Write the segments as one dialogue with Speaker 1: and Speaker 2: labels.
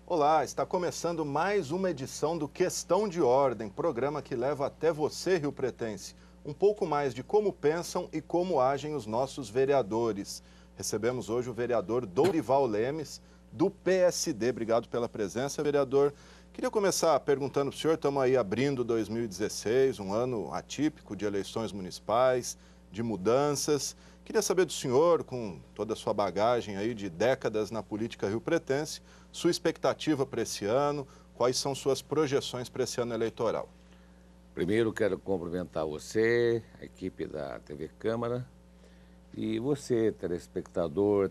Speaker 1: Olá, está começando mais uma edição do Questão de Ordem, programa que leva até você, riopretense, um pouco mais de como pensam e como agem os nossos vereadores. Recebemos hoje o vereador Dourival Lemes, do PSD. Obrigado pela presença, vereador. Queria começar perguntando para o senhor, estamos aí abrindo 2016, um ano atípico de eleições municipais, de mudanças. Queria saber do senhor, com toda a sua bagagem aí de décadas na política riopretense, sua expectativa para esse ano, quais são suas projeções para esse ano eleitoral?
Speaker 2: Primeiro, quero cumprimentar você, a equipe da TV Câmara, e você, telespectador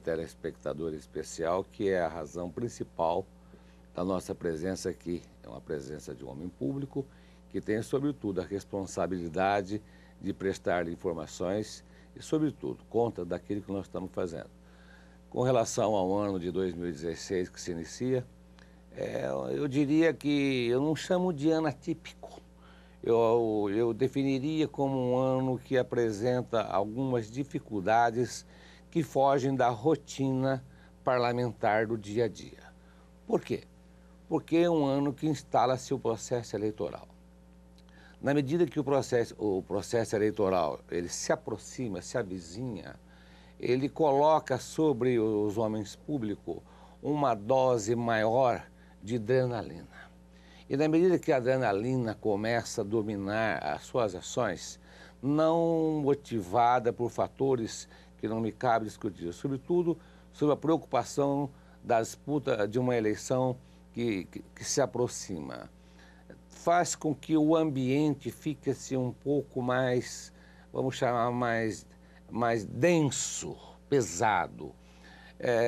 Speaker 2: especial, que é a razão principal da nossa presença aqui. É uma presença de um homem público que tem, sobretudo, a responsabilidade de prestar informações e, sobretudo, conta daquilo que nós estamos fazendo. Com relação ao ano de 2016 que se inicia, eu diria que eu não chamo de ano atípico. Eu definiria como um ano que apresenta algumas dificuldades que fogem da rotina parlamentar do dia a dia. Por quê? Porque é um ano que instala-se o processo eleitoral. Na medida que o processo eleitoral ele se aproxima, se avizinha, ele coloca sobre os homens públicos uma dose maior de adrenalina. E na medida que a adrenalina começa a dominar as suas ações, não motivada por fatores que não me cabe discutir, sobretudo sobre a preocupação da disputa de uma eleição que se aproxima, faz com que o ambiente fique assim, um pouco mais, vamos chamar, mais denso, pesado.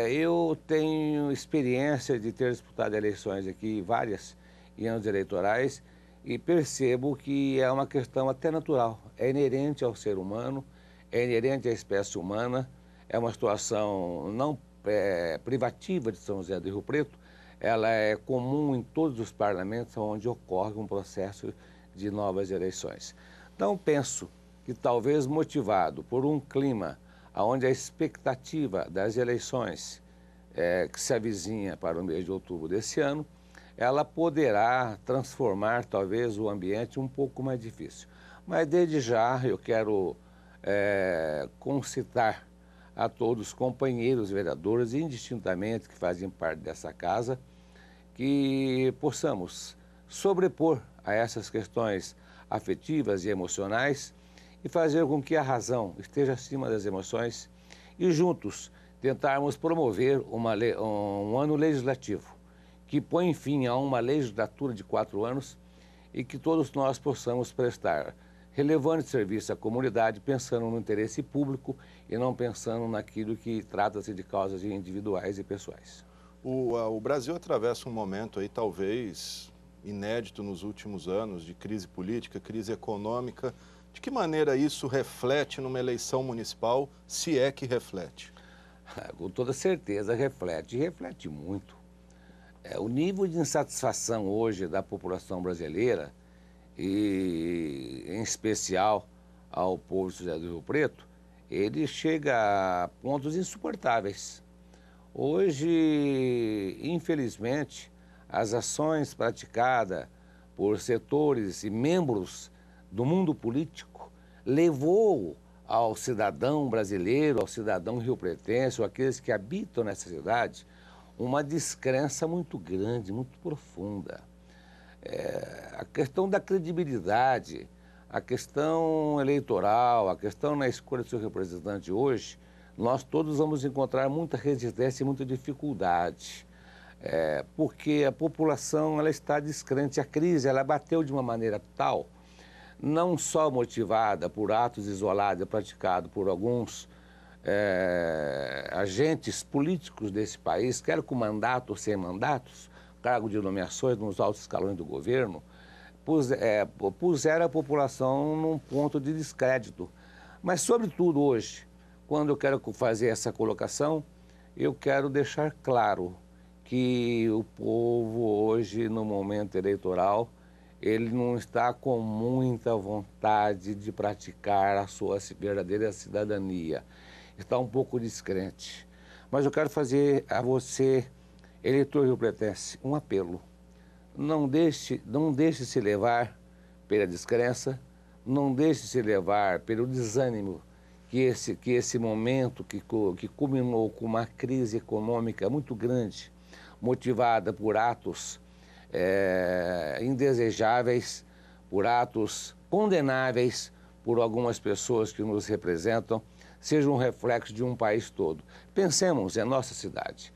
Speaker 2: Eu tenho experiência de ter disputado eleições aqui, várias, em anos eleitorais, e percebo que é uma questão até natural, é inerente ao ser humano, é inerente à espécie humana, é uma situação não privativa de São José do Rio Preto, ela é comum em todos os parlamentos onde ocorre um processo de novas eleições. Então, penso que talvez motivado por um clima onde a expectativa das eleições que se avizinha para o mês de outubro desse ano, ela poderá transformar talvez o ambiente um pouco mais difícil. Mas desde já eu quero concitar a todos os companheiros vereadores, indistintamente que fazem parte dessa casa, que possamos sobrepor a essas questões afetivas e emocionais e fazer com que a razão esteja acima das emoções e juntos tentarmos promover um ano legislativo que põe fim a uma legislatura de 4 anos e que todos nós possamos prestar relevante serviço à comunidade pensando no interesse público e não pensando naquilo que trata-se de causas individuais e pessoais.
Speaker 1: O Brasil atravessa um momento aí talvez inédito nos últimos anos de crise política, crise econômica. De que maneira isso reflete numa eleição municipal, se é que reflete?
Speaker 2: Com toda certeza reflete, e reflete muito. O nível de insatisfação hoje da população brasileira, e em especial ao povo de José do Rio Preto, ele chega a pontos insuportáveis. Hoje, infelizmente, as ações praticadas por setores e membros do mundo político levou ao cidadão brasileiro, ao cidadão riopretense, ou aqueles que habitam nessa cidade, uma descrença muito grande, muito profunda. A questão da credibilidade, a questão eleitoral, a questão na escolha do seu representante hoje, nós todos vamos encontrar muita resistência e muita dificuldade, porque a população ela está descrente. A crise ela bateu de uma maneira tal, não só motivada por atos isolados praticados por alguns agentes políticos desse país, quer com mandato ou sem mandatos, cargo de nomeações nos altos escalões do governo, puseram a população num ponto de descrédito. Mas, sobretudo hoje, quando eu quero fazer essa colocação, eu quero deixar claro que o povo hoje, no momento eleitoral, ele não está com muita vontade de praticar a sua verdadeira cidadania. Está um pouco descrente. Mas eu quero fazer a você Eleitor riopretense, um apelo. Não deixe se levar pela descrença, não deixe se levar pelo desânimo que esse momento que culminou com uma crise econômica muito grande, motivada por atos indesejáveis, por atos condenáveis por algumas pessoas que nos representam, seja um reflexo de um país todo. Pensemos em nossa cidade.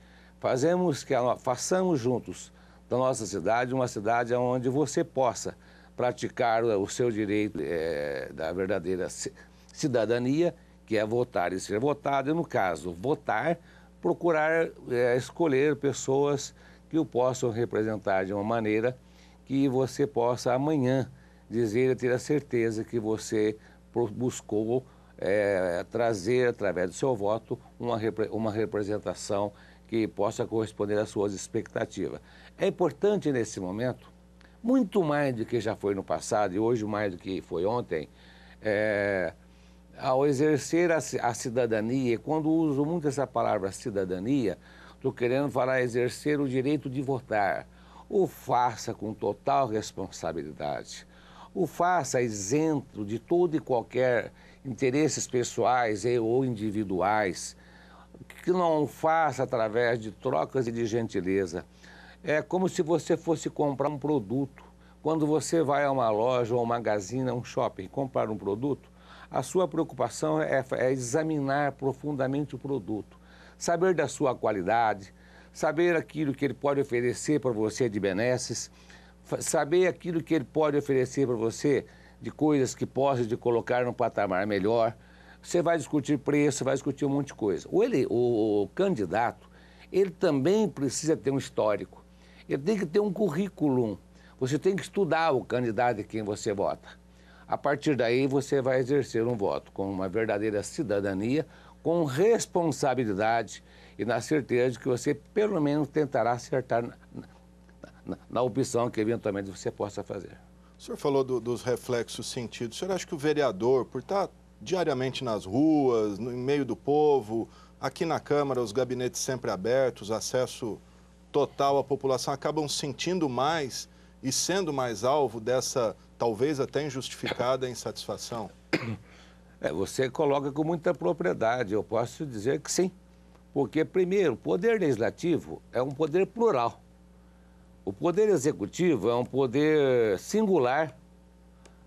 Speaker 2: Façamos juntos da nossa cidade uma cidade onde você possa praticar o seu direito da verdadeira cidadania, que é votar e ser votado, e no caso, votar, procurar escolher pessoas que o possam representar de uma maneira que você possa amanhã dizer e ter a certeza que você buscou trazer, através do seu voto, uma representação que possa corresponder às suas expectativas. É importante nesse momento, muito mais do que já foi no passado e hoje mais do que foi ontem, ao exercer a cidadania, e quando uso muito essa palavra cidadania, estou querendo falar exercer o direito de votar. O faça com total responsabilidade. O faça isento de todo e qualquer interesses pessoais ou individuais. Que não faça através de trocas e de gentileza. É como se você fosse comprar um produto. Quando você vai a uma loja, ou um magazine, a um shopping, comprar um produto, a sua preocupação é examinar profundamente o produto, saber da sua qualidade, saber aquilo que ele pode oferecer para você de benesses, saber aquilo que ele pode oferecer para você de coisas que possa te colocar num patamar melhor. Você vai discutir preço, vai discutir um monte de coisa. O candidato, ele também precisa ter um histórico. Ele tem que ter um currículo. Você tem que estudar o candidato em quem você vota. A partir daí, você vai exercer um voto com uma verdadeira cidadania, com responsabilidade e na certeza de que você, pelo menos, tentará acertar na opção que, eventualmente, você possa fazer.
Speaker 1: O senhor falou dos reflexos sentidos. O senhor acha que o vereador, por estar diariamente nas ruas, no meio do povo, aqui na Câmara, os gabinetes sempre abertos, acesso total à população, acabam sentindo mais e sendo mais alvo dessa, talvez até injustificada, insatisfação?
Speaker 2: Você coloca com muita propriedade, eu posso dizer que sim. Porque, primeiro, o poder legislativo é um poder plural. O poder executivo é um poder singular,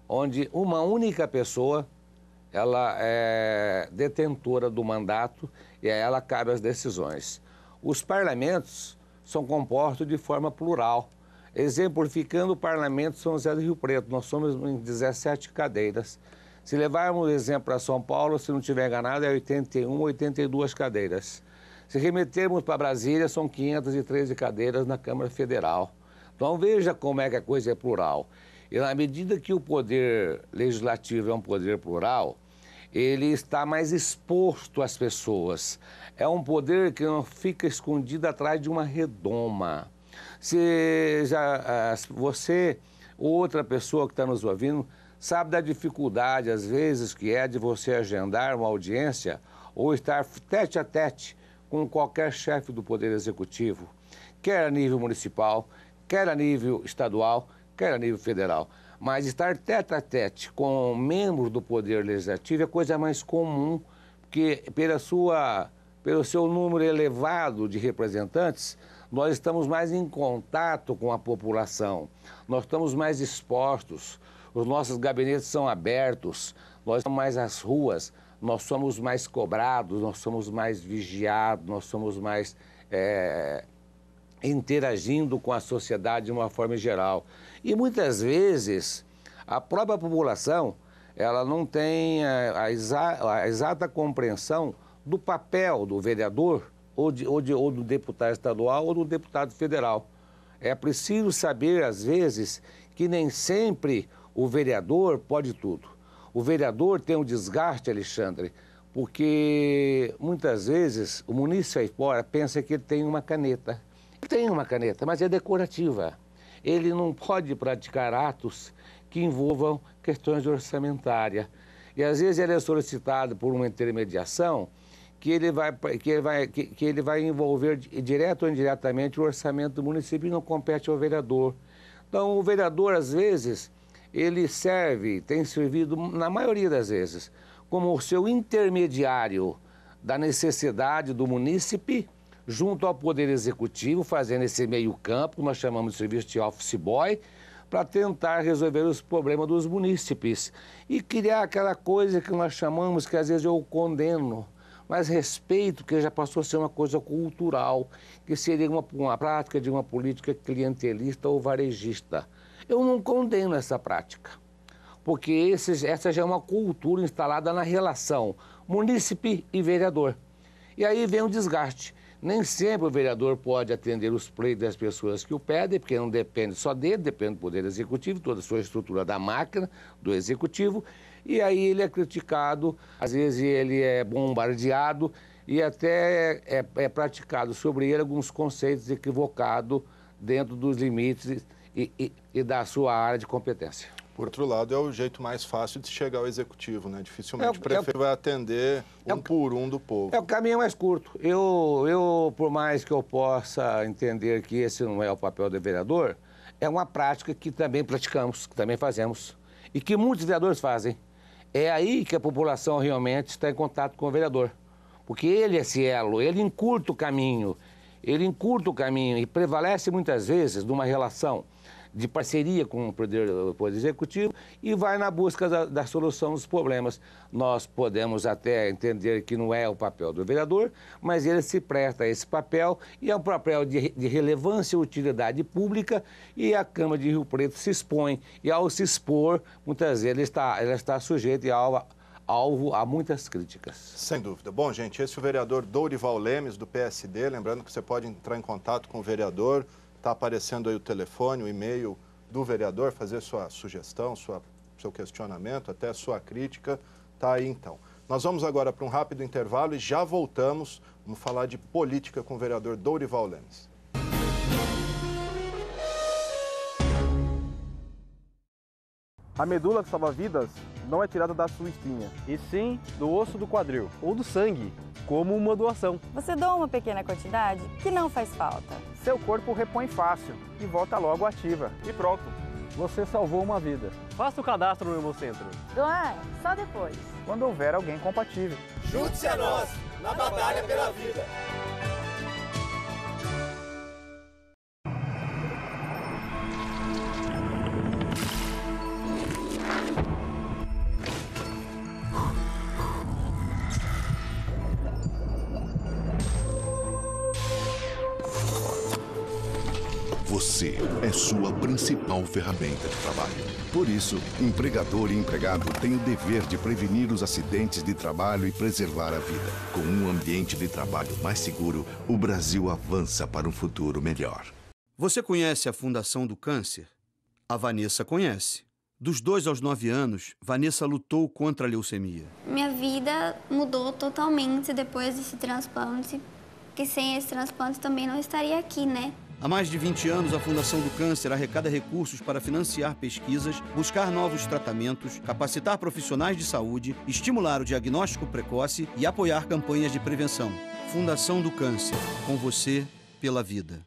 Speaker 2: onde uma única pessoa ela é detentora do mandato e a ela cabem as decisões. Os parlamentos são compostos de forma plural. Exemplificando o parlamento São José do Rio Preto, nós somos em 17 cadeiras. Se levarmos o exemplo para São Paulo, se não tiver enganado, é 81, 82 cadeiras. Se remetermos para Brasília, são 513 cadeiras na Câmara Federal. Então veja como é que a coisa é plural. E na medida que o poder legislativo é um poder plural, ele está mais exposto às pessoas. É um poder que não fica escondido atrás de uma redoma. Se você ou outra pessoa que está nos ouvindo sabe da dificuldade, às vezes, que é de você agendar uma audiência ou estar tete a tete com qualquer chefe do Poder Executivo, quer a nível municipal, quer a nível estadual, quer a nível federal. Mas estar tete a tete com membros do Poder Legislativo é a coisa mais comum, porque pelo seu número elevado de representantes, nós estamos mais em contato com a população, nós estamos mais expostos, os nossos gabinetes são abertos, nós estamos mais às ruas, nós somos mais cobrados, nós somos mais vigiados, nós somos mais interagindo com a sociedade de uma forma geral. E muitas vezes a própria população ela não tem a exata compreensão do papel do vereador ou do deputado estadual ou do deputado federal. É preciso saber, às vezes, que nem sempre o vereador pode tudo. O vereador tem um desgaste, Alexandre, porque muitas vezes o munícipe aí fora pensa que ele tem uma caneta. Ele tem uma caneta, mas é decorativa. Ele não pode praticar atos que envolvam questões de orçamentária. E às vezes ele é solicitado por uma intermediação que ele vai envolver direto ou indiretamente o orçamento do município e não compete ao vereador. Então, o vereador, às vezes, ele tem servido, na maioria das vezes, como o seu intermediário da necessidade do munícipe junto ao Poder Executivo, fazendo esse meio-campo, que nós chamamos de serviço de office boy, para tentar resolver os problemas dos munícipes e criar aquela coisa que nós chamamos, que às vezes eu condeno, mas respeito, que já passou a ser uma coisa cultural, que seria uma prática de uma política clientelista ou varejista. Eu não condeno essa prática, porque essa já é uma cultura instalada na relação munícipe e vereador. E aí vem o desgaste. Nem sempre o vereador pode atender os pleitos das pessoas que o pedem, porque não depende só dele, depende do Poder Executivo, toda a sua estrutura da máquina, do Executivo, e aí ele é criticado, às vezes ele é bombardeado e até é praticado sobre ele alguns conceitos equivocados dentro dos limites e da sua área de competência.
Speaker 1: Por outro lado, é o jeito mais fácil de chegar ao Executivo, né? Dificilmente o prefeito vai atender por um do povo.
Speaker 2: É o caminho mais curto. Eu, por mais que eu possa entender que esse não é o papel do vereador, é uma prática que também praticamos, que também fazemos, e que muitos vereadores fazem. É aí que a população realmente está em contato com o vereador, porque ele é esse elo, ele encurta o caminho e prevalece muitas vezes numa relação de parceria com o Poder Executivo e vai na busca da solução dos problemas. Nós podemos até entender que não é o papel do vereador, mas ele se presta a esse papel e é um papel de relevância e utilidade pública e a Câmara de Rio Preto se expõe. E ao se expor, muitas vezes ela está sujeita e alvo a muitas críticas.
Speaker 1: Sem dúvida. Bom, gente, esse é o vereador Dourival Lemes, do PSD. Lembrando que você pode entrar em contato com o vereador. Está aparecendo aí o telefone, o e-mail do vereador, fazer sua sugestão, seu questionamento, até a sua crítica. Está aí, então. Nós vamos agora para um rápido intervalo e já voltamos. Vamos falar de política com o vereador Dourival Lemes.
Speaker 3: A medula que salva vidas não é tirada da sua espinha, e sim do osso do quadril ou do sangue, como uma doação.
Speaker 4: Você doa uma pequena quantidade que não faz falta.
Speaker 3: Seu corpo repõe fácil e volta logo ativa. E pronto, você salvou uma vida. Faça o cadastro no Hemocentro.
Speaker 4: Doar só depois.
Speaker 3: Quando houver alguém compatível.
Speaker 5: Junte-se a nós na batalha pela vida.
Speaker 6: Você é sua principal ferramenta de trabalho. Por isso, empregador e empregado têm o dever de prevenir os acidentes de trabalho e preservar a vida. Com um ambiente de trabalho mais seguro, o Brasil avança para um futuro melhor.
Speaker 7: Você conhece a Fundação do Câncer? A Vanessa conhece. Dos 2 aos 9 anos, Vanessa lutou contra a leucemia.
Speaker 8: Minha vida mudou totalmente depois desse transplante, que sem esse transplante também não estaria aqui, né?
Speaker 7: Há mais de 20 anos, a Fundação do Câncer arrecada recursos para financiar pesquisas, buscar novos tratamentos, capacitar profissionais de saúde, estimular o diagnóstico precoce e apoiar campanhas de prevenção. Fundação do Câncer, com você pela vida.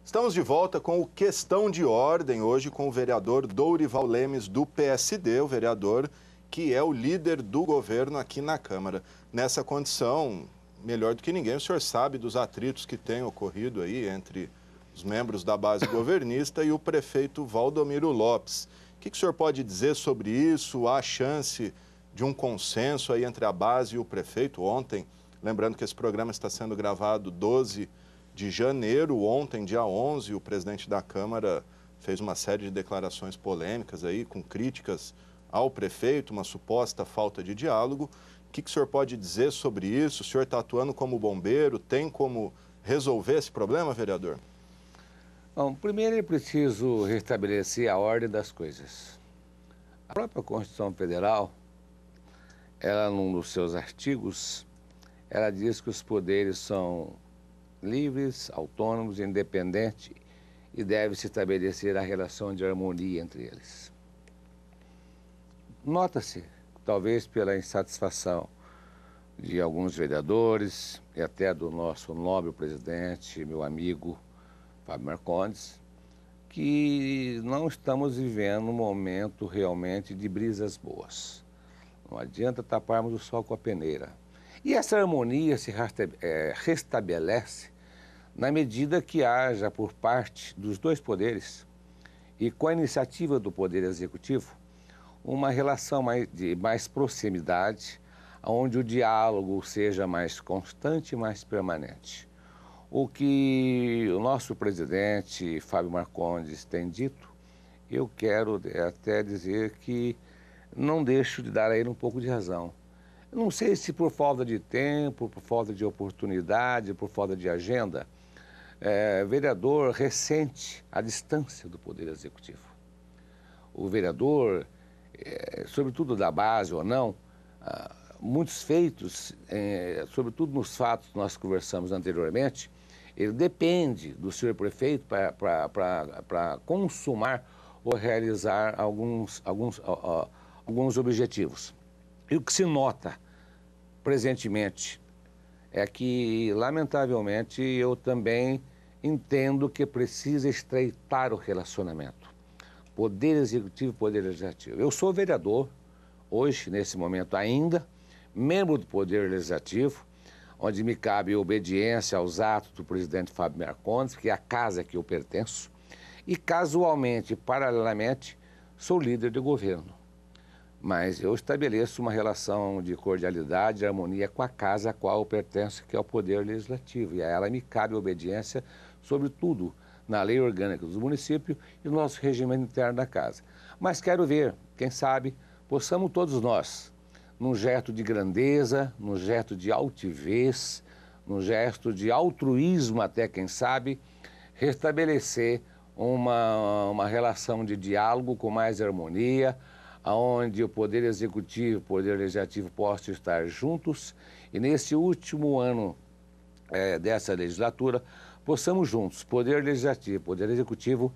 Speaker 1: Estamos de volta com o Questão de Ordem, hoje com o vereador Dourival Lemes, do PSD, o vereador que é o líder do governo aqui na Câmara. Nessa condição, melhor do que ninguém, o senhor sabe dos atritos que têm ocorrido aí entre os membros da base governista e o prefeito Valdomiro Lopes. O que o senhor pode dizer sobre isso? Há chance de um consenso aí entre a base e o prefeito ontem? Lembrando que esse programa está sendo gravado 12 de janeiro. Ontem, dia 11, o presidente da Câmara fez uma série de declarações polêmicas aí, com críticas ao prefeito, uma suposta falta de diálogo. O que o senhor pode dizer sobre isso? O senhor está atuando como bombeiro, tem como resolver esse problema, vereador?
Speaker 2: Bom, primeiro é preciso restabelecer a ordem das coisas. A própria Constituição Federal, ela, num dos seus artigos, ela diz que os poderes são livres, autônomos, independentes e deve-se estabelecer a relação de harmonia entre eles. nota-se, talvez pela insatisfação de alguns vereadores e até do nosso nobre presidente, meu amigo Fábio Marcondes, que não estamos vivendo um momento realmente de brisas boas. Não adianta taparmos o sol com a peneira. E essa harmonia se restabelece na medida que haja por parte dos dois poderes e com a iniciativa do Poder Executivo uma relação de mais proximidade, onde o diálogo seja mais constante e mais permanente. O que o nosso presidente Fábio Marcondes tem dito, eu quero até dizer que não deixo de dar a ele um pouco de razão. Eu não sei se por falta de tempo, por falta de oportunidade, por falta de agenda, vereador ressente a distância do Poder Executivo. O vereador, sobretudo da base ou não, muitos feitos, sobretudo nos fatos que nós conversamos anteriormente, ele depende do senhor prefeito para consumar ou realizar alguns objetivos. E o que se nota presentemente é que, lamentavelmente, eu também entendo que precisa estreitar o relacionamento. Poder Executivo e Poder Legislativo. Eu sou vereador, hoje, nesse momento ainda, membro do Poder Legislativo, onde me cabe obediência aos atos do presidente Fábio Marcondes, que é a casa que eu pertenço, e casualmente, paralelamente, sou líder de governo. Mas eu estabeleço uma relação de cordialidade e harmonia com a casa a qual eu pertenço, que é o Poder Legislativo. E a ela me cabe obediência, sobretudo, na lei orgânica do município e no nosso regimento interno da casa. Mas quero ver, quem sabe, possamos todos nós, num gesto de grandeza, num gesto de altivez, num gesto de altruísmo até, quem sabe, restabelecer uma relação de diálogo com mais harmonia, onde o Poder Executivo e o Poder Legislativo possam estar juntos e nesse último ano dessa legislatura, possamos juntos, Poder Legislativo e Poder Executivo,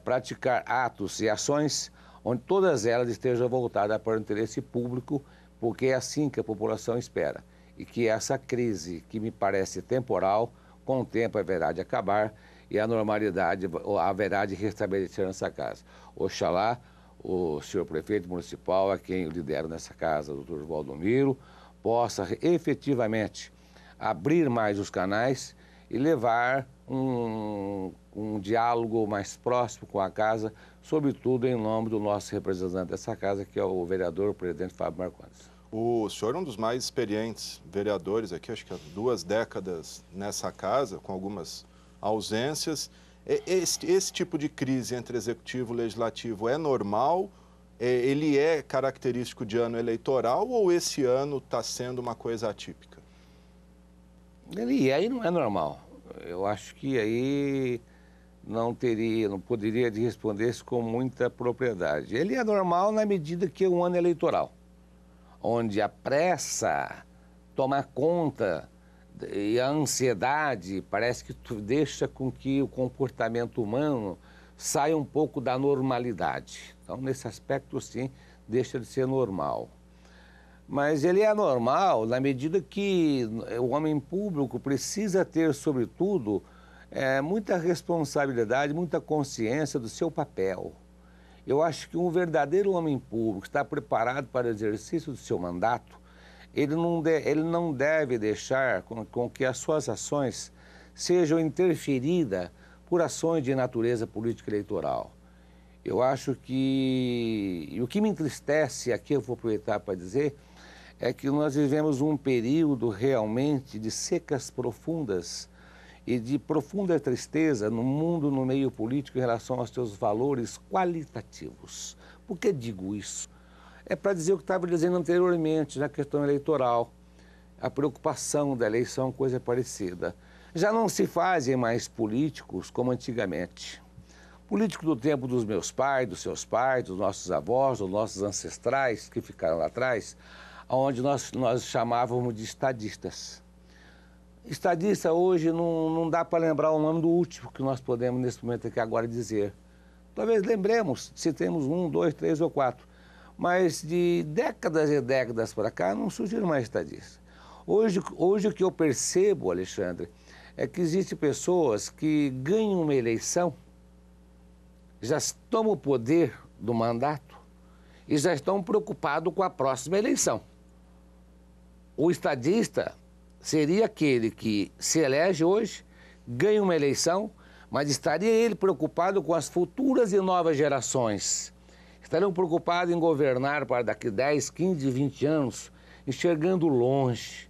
Speaker 2: praticar atos e ações onde todas elas estejam voltadas para o interesse público, porque é assim que a população espera. E que essa crise, que me parece temporal, com o tempo haverá de acabar e a normalidade haverá de restabelecer nessa casa. Oxalá o senhor prefeito municipal, a quem eu lidero nessa casa, o Dr. Valdomiro, possa efetivamente abrir mais os canais e levar um diálogo mais próximo com a casa, sobretudo em nome do nosso representante dessa casa, que é o vereador, o presidente Fábio Marcondes.
Speaker 1: O senhor é um dos mais experientes vereadores aqui, acho que há 2 décadas nessa casa, com algumas ausências. Esse tipo de crise entre executivo e legislativo é normal? Ele é característico de ano eleitoral ou esse ano está sendo uma coisa atípica?
Speaker 2: Aí não é normal. Eu acho que aí não poderia responder isso com muita propriedade. Ele é normal na medida que é um ano eleitoral, onde a pressa toma conta e a ansiedade parece que deixa com que o comportamento humano saia um pouco da normalidade. Então, nesse aspecto, sim, deixa de ser normal. Mas ele é normal na medida que o homem público precisa ter, sobretudo, muita responsabilidade, muita consciência do seu papel. Eu acho que um verdadeiro homem público está preparado para o exercício do seu mandato. Ele não deve deixar com que as suas ações sejam interferidas por ações de natureza política eleitoral. Eu acho que... E o que me entristece, aqui eu vou aproveitar para dizer, é que nós vivemos um período realmente de secas profundas e de profunda tristeza no mundo, no meio político, em relação aos seus valores qualitativos. Por que digo isso? É para dizer o que estava dizendo anteriormente na questão eleitoral. A preocupação da eleição, coisa parecida. Já não se fazem mais políticos como antigamente. Político do tempo dos meus pais, dos seus pais, dos nossos avós, dos nossos ancestrais que ficaram lá atrás, onde nós chamávamos de estadistas. Estadista hoje não dá para lembrar o nome do último que nós podemos nesse momento aqui agora dizer. Talvez lembremos, se temos 1, 2, 3 ou 4. Mas de décadas e décadas para cá não surgiram mais estadistas. Hoje o que eu percebo, Alexandre, é que existem pessoas que ganham uma eleição, já tomam o poder do mandato e já estão preocupados com a próxima eleição. O estadista seria aquele que se elege hoje, ganha uma eleição, mas estaria ele preocupado com as futuras e novas gerações. Estariam preocupados em governar para daqui 10, 15, 20 anos, enxergando longe.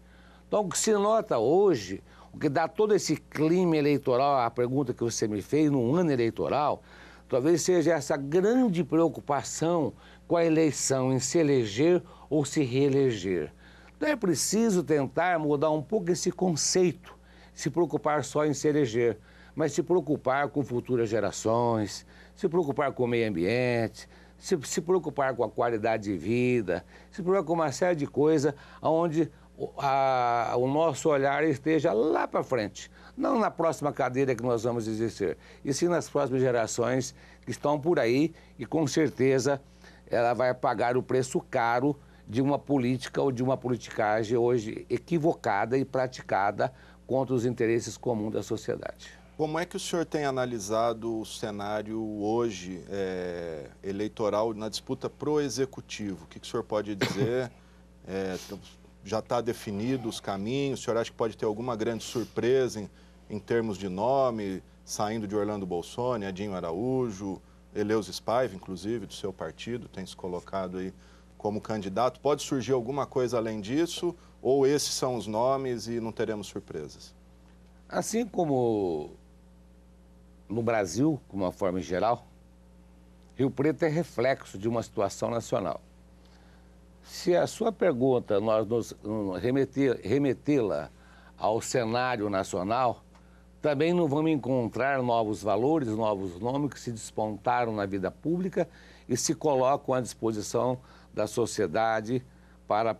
Speaker 2: Então, o que se nota hoje, o que dá todo esse clima eleitoral, a pergunta que você me fez, num ano eleitoral, talvez seja essa grande preocupação com a eleição, em se eleger ou se reeleger. Então, é preciso tentar mudar um pouco esse conceito, se preocupar só em se eleger, mas se preocupar com futuras gerações, se preocupar com o meio ambiente, se preocupar com a qualidade de vida, se preocupar com uma série de coisas onde o nosso olhar esteja lá para frente, não na próxima cadeira que nós vamos exercer, e sim nas próximas gerações que estão por aí e com certeza ela vai pagar o preço caro de uma política ou de uma politicagem hoje equivocada e praticada contra os interesses comuns da sociedade.
Speaker 1: Como é que o senhor tem analisado o cenário hoje eleitoral na disputa pro executivo? O que o senhor pode dizer? Já está definido os caminhos? O senhor acha que pode ter alguma grande surpresa em termos de nome, saindo de Orlando Bolsoni, Edinho Araújo, Eleusis Paiva, inclusive, do seu partido, tem se colocado aí como candidato? Pode surgir alguma coisa além disso? Ou esses são os nomes e não teremos surpresas?
Speaker 2: Assim como no Brasil, de uma forma geral, Rio Preto é reflexo de uma situação nacional. Se a sua pergunta nós nos remetê-la ao cenário nacional, também não vamos encontrar novos valores, novos nomes que se despontaram na vida pública e se colocam à disposição da sociedade para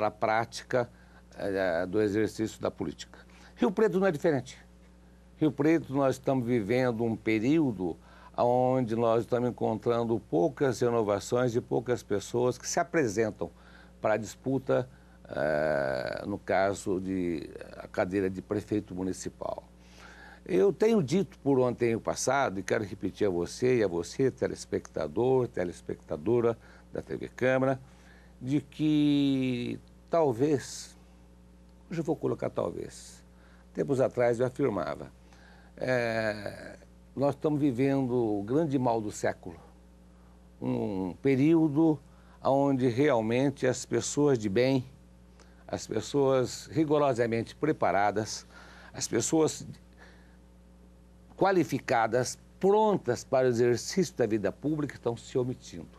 Speaker 2: a prática do exercício da política. Rio Preto não é diferente. Rio Preto, nós estamos vivendo um período onde nós estamos encontrando poucas renovações e poucas pessoas que se apresentam para a disputa, no caso de a cadeira de prefeito municipal. Eu tenho dito por onde tenho passado, e quero repetir a você e a você, telespectador, telespectadora da TV Câmara, de que talvez, hoje eu vou colocar talvez, tempos atrás eu afirmava, nós estamos vivendo o grande mal do século, um período onde realmente as pessoas de bem, as pessoas rigorosamente preparadas, as pessoas qualificadas, prontas para o exercício da vida pública estão se omitindo.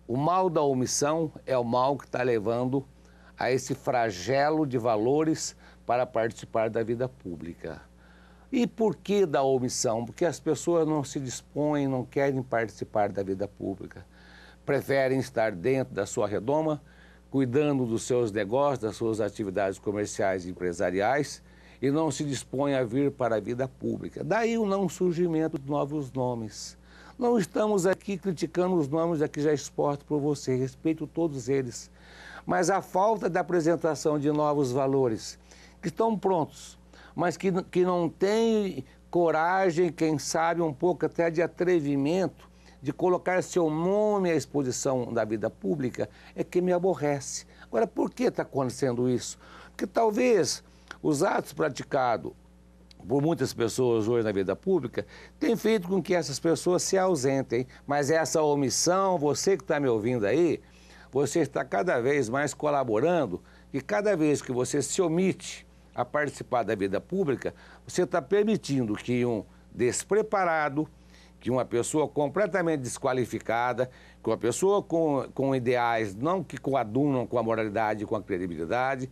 Speaker 2: O mal da omissão é o mal que está levando a esse flagelo de valores para participar da vida pública. E por que da omissão? Porque as pessoas não se dispõem, não querem participar da vida pública. Preferem estar dentro da sua redoma, cuidando dos seus negócios, das suas atividades comerciais e empresariais, e não se dispõem a vir para a vida pública. Daí o não surgimento de novos nomes. Não estamos aqui criticando os nomes aqui já expostos por você, respeito todos eles. Mas a falta da apresentação de novos valores, que estão prontos, mas que não têm coragem, quem sabe um pouco até de atrevimento, de colocar seu nome à exposição da vida pública, é que me aborrece. Agora, por que está acontecendo isso? Porque talvez os atos praticados por muitas pessoas hoje na vida pública têm feito com que essas pessoas se ausentem. Mas essa omissão, você que está me ouvindo aí, você está cada vez mais colaborando e cada vez que você se omite a participar da vida pública, você está permitindo que um despreparado, que uma pessoa completamente desqualificada, que uma pessoa com ideais não que coadunam com a moralidade e com a credibilidade,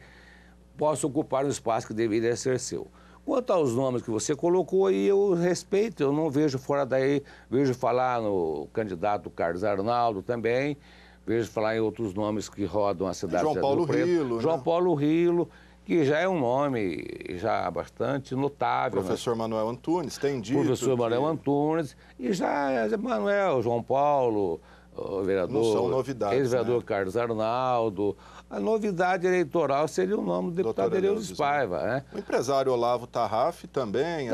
Speaker 2: possa ocupar um espaço que deveria ser seu. Quanto aos nomes que você colocou aí, eu respeito, eu não vejo fora daí, vejo falar no candidato Carlos Arnaldo também, vejo falar em outros nomes que rodam a cidade de Rio Preto. João Paulo Rilo, que já é um nome já bastante notável.
Speaker 1: Professor Manuel Antunes, tem dito.
Speaker 2: Professor Manuel Antunes, e já Manuel, João Paulo, o vereador,
Speaker 1: não são novidades,
Speaker 2: ex-vereador
Speaker 1: né?
Speaker 2: Carlos Arnaldo. A novidade eleitoral seria o nome do deputado Eleusis Paiva, né?
Speaker 1: O empresário Olavo Tarraf também,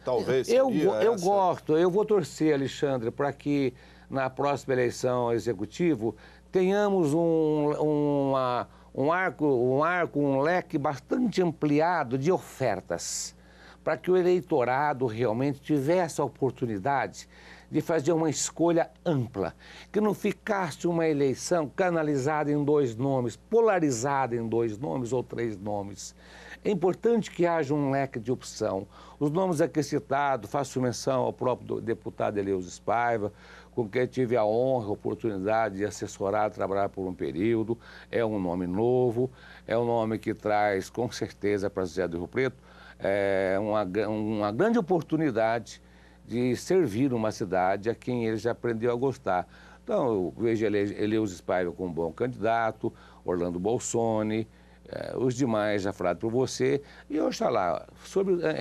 Speaker 1: talvez seria
Speaker 2: eu gosto, eu vou torcer, Alexandre, para que na próxima eleição executivo tenhamos um leque bastante ampliado de ofertas, para que o eleitorado realmente tivesse a oportunidade de fazer uma escolha ampla, que não ficasse uma eleição canalizada em 2 nomes, polarizada em 2 nomes ou 3 nomes. É importante que haja um leque de opção. Os nomes aqui citados, faço menção ao próprio deputado Eleusis Paiva, com quem tive a honra, a oportunidade de assessorar, trabalhar por um período. É um nome novo, é um nome que traz, com certeza, para a cidade do Rio Preto, uma grande oportunidade de servir uma cidade a quem ele já aprendeu a gostar. Então, eu vejo Eleusis Paiva como um bom candidato, Orlando Bolsoni, os demais já falaram por você, e oxalá,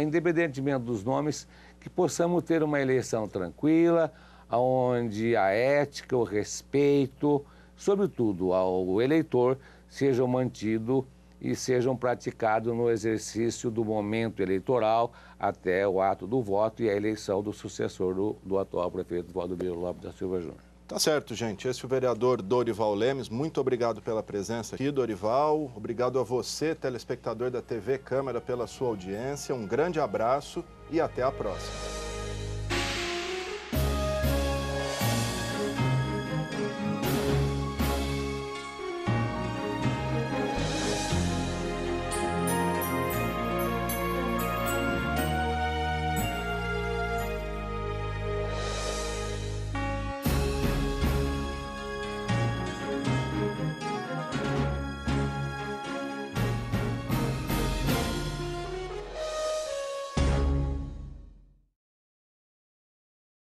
Speaker 2: independentemente dos nomes, que possamos ter uma eleição tranquila, onde a ética, o respeito, sobretudo ao eleitor, sejam mantidos e sejam praticados no exercício do momento eleitoral até o ato do voto e a eleição do sucessor do atual prefeito Valdomiro Lopes da Silva Júnior.
Speaker 1: Tá certo, gente. Esse é o vereador Dorival Lemes. Muito obrigado pela presença aqui, Dorival. Obrigado a você, telespectador da TV Câmara, pela sua audiência. Um grande abraço e até a próxima.